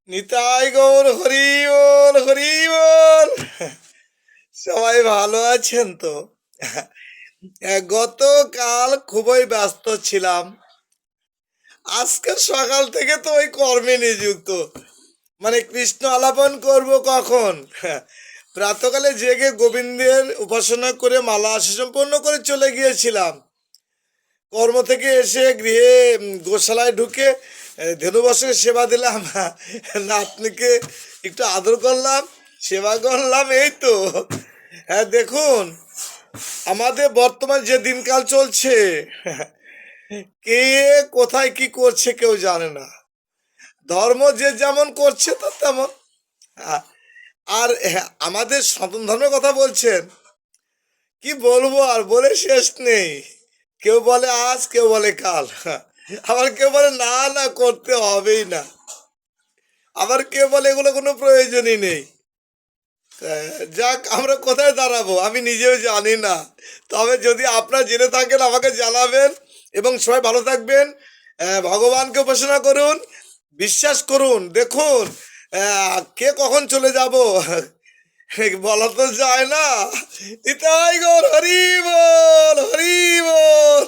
নিতাই গৌর হরি বল হরি বল। সবাই ভালো আছেন তো? গতকাল খুবই ব্যস্ত ছিলাম। আজকে সকাল থেকে তো ওই কর্মে নিযুক্ত। মানে কৃষ্ণ আলাপন করব কখন? প্রাতকালে জেগে গোবিন্দের উপাসনা করে মালা সম্পন্ন করে চলে গিয়েছিলাম। কর্ম থেকে এসে গৃহে গোশালায় ঢুকে ধেনু বসকে সেবা দিলাম। নাতনিকে একটু আদর করলাম, সেবা করলাম, এই তো। হ্যাঁ, দেখুন, আমাদের বর্তমান যে দিনকাল চলছে, কে কোথায় কি করছে কেউ জানে না। ধর্ম যে যেমন করছে তো তেমন। আর হ্যাঁ, আমাদের সনাতন ধর্মের কথা বলছেন, কি বলবো আর বলে শেষ নেই। কেউ বলে আজ, কেউ বলে কাল, আবার কেউ বলে না না করতে হবেই না, আবার কেউ বলে এগুলো কোনো প্রয়োজনই নেই। যাক, আমরা কোথায় দাঁড়াবো আমি নিজেও জানি না। তবে যদি আপনারা জেনে থাকেন আমাকে জানাবেন। এবং সবাই ভালো থাকবেন। ভগবানকে উপাসনা করুন, বিশ্বাস করুন। দেখুন, কে কখন চলে যাব বলা তো যায় না। নিতাই গৌর হরি বল হরি বল।